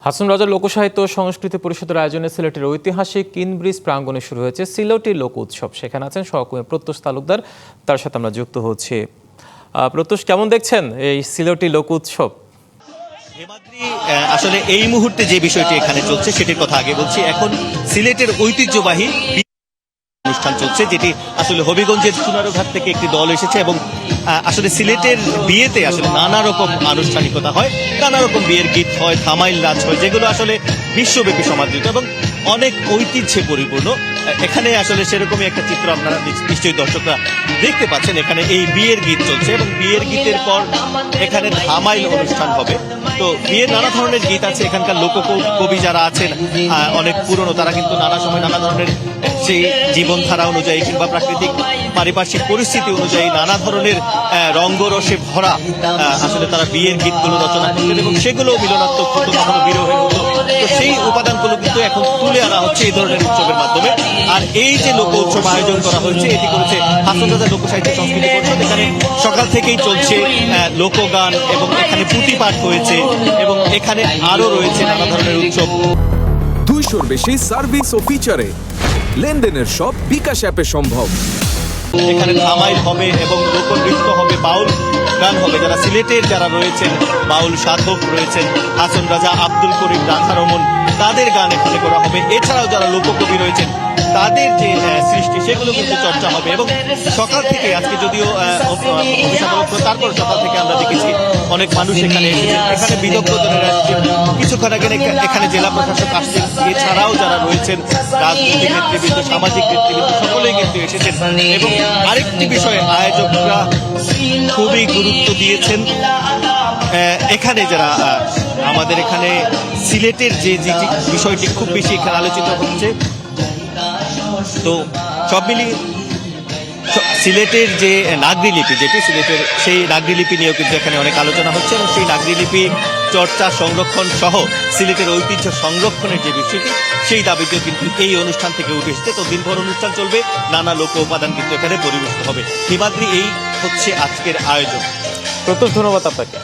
হাসন রাজার লোকসাহিত্য সংস্কৃতি পরিষদের আয়োজনে সিলেটের ঐতিহাসিক কিনব্রিজ প্রাঙ্গণে শুরু হয়েছে সিলেটি লোক উৎসব। সেখানে আছেন সহকর্মী প্রত্যুষ তালুকদার, তার সাথে আমরা যুক্ত হচ্ছি। প্রত্যুষ, কেমন দেখছেন এই সিলেটি লোক উৎসব? আসলে এই মুহূর্তে যে বিষয়টি এখানে চলছে সেটির কথা আগে বলছি। এখন সিলেটের ঐতিহ্যবাহী অনুষ্ঠান চলছে, যেটি আসলে হবিগঞ্জের চুনারুঘাট থেকে একটি দল এসেছে এবং আসলে সিলেটের বিয়েতে আসলে নানা রকম আনুষ্ঠানিকতা হয়, নানা রকম বিয়ের গীত হয়, ধামাইল নাচ হয়, যেগুলো আসলে বিশ্বব্যাপী সমাদৃত এবং অনেক ঐতিহ্যে পরিপূর্ণ। এখানে আসলে সেরকমই একটা চিত্র আপনারা নিশ্চয়ই দর্শকরা দেখতে পাচ্ছেন। এখানে এই বিয়ের গীত চলছে এবং বিয়ের গীতের পর এখানে ধামাইল অনুষ্ঠান হবে। তো বিয়ের নানা ধরনের গীত আছে। এখানকার লোককবি যারা আছেন অনেক পুরনো, তারা কিন্তু নানা সময় নানা ধরনের সেই জীবনধারা অনুযায়ী কিংবা প্রাকৃতিক পারিপার্শ্বিক পরিস্থিতি অনুযায়ী নানা ধরনের রঙ্গরসে ভরা আসলে তারা বিয়ের গীতগুলো রচনা করতেন এবং সেগুলো মিলনাত্মক হতো, কখনো বিরহের হতো। তো সেই উপাদানগুলো কিন্তু এখন তুলে আনা হচ্ছে এই ধরনের উৎসবের মাধ্যমে। আর এই যে লোক উৎসব আয়োজন করা হয়েছে, এটি করেছে হাসন রাজা লোকসাহিত্য সংস্কৃতি পরিষদ। এখানে সকাল থেকেই চলছে লোকগান এবং এখানে পুঁথি পাঠ হয়েছে এবং এখানে আরো রয়েছে নানা ধরনের উৎসব। 200-র বেশি সার্ভিস ও ফিচারে লেনদেনের সব বিকাশ অ্যাপে সম্ভব। এখানে ধামাইল হবে এবং লোকনৃত্য হবে, বাউল গান হবে। যারা সিলেটের যারা রয়েছেন, বাউল সাধক রয়েছেন, হাসন রাজা, আব্দুল করিম, রাধা রমন, তাদের গান এখানে করা হবে। এছাড়াও যারা লোককবি রয়েছেন তাদের যে সৃষ্টি সেগুলো কিন্তু চর্চা হবে। এবং সকাল থেকে আজকে যদিও তারপর সকাল থেকে আমরা দেখেছি অনেক মানুষ এখানে এসেছেন। এখানে বিদগ্ধজনেরা এসেছেন, কিছুক্ষণ আগে এখানে জেলা প্রশাসক আসছেন। এছাড়াও যারা রয়েছেন রাজনৈতিক নেতৃবৃন্দ, সামাজিক নেতৃবৃন্দ, সকলেই কিন্তু এসেছেন। এবং আরেকটি বিষয়ে আয়োজকরা খুবই গুরুত্ব দিয়েছেন। এখানে যারা আমাদের এখানে সিলেটের যে বিষয়টি খুব বেশি এখানে আলোচিত হচ্ছে, তো সব মিলিয়ে সিলেটের যে নাগরিলিপি, যেটি সিলেটের সেই নাগরিলিপি নিয়েও কিন্তু এখানে অনেক আলোচনা হচ্ছে এবং সেই নাগরিলিপি চর্চা, সংরক্ষণ সহ সিলেটের ঐতিহ্য সংরক্ষণের যে বিষয়টি, সেই দাবিতেও কিন্তু এই অনুষ্ঠান থেকে উঠে এসেছে। তো দিনভর অনুষ্ঠান চলবে, নানা লোক উপাদান কিন্তু এখানে পরিবেশিত হবে। হিমাদ্রি, এই হচ্ছে আজকের আয়োজন। প্রত্যুষ, ধন্যবাদ আপনাকে।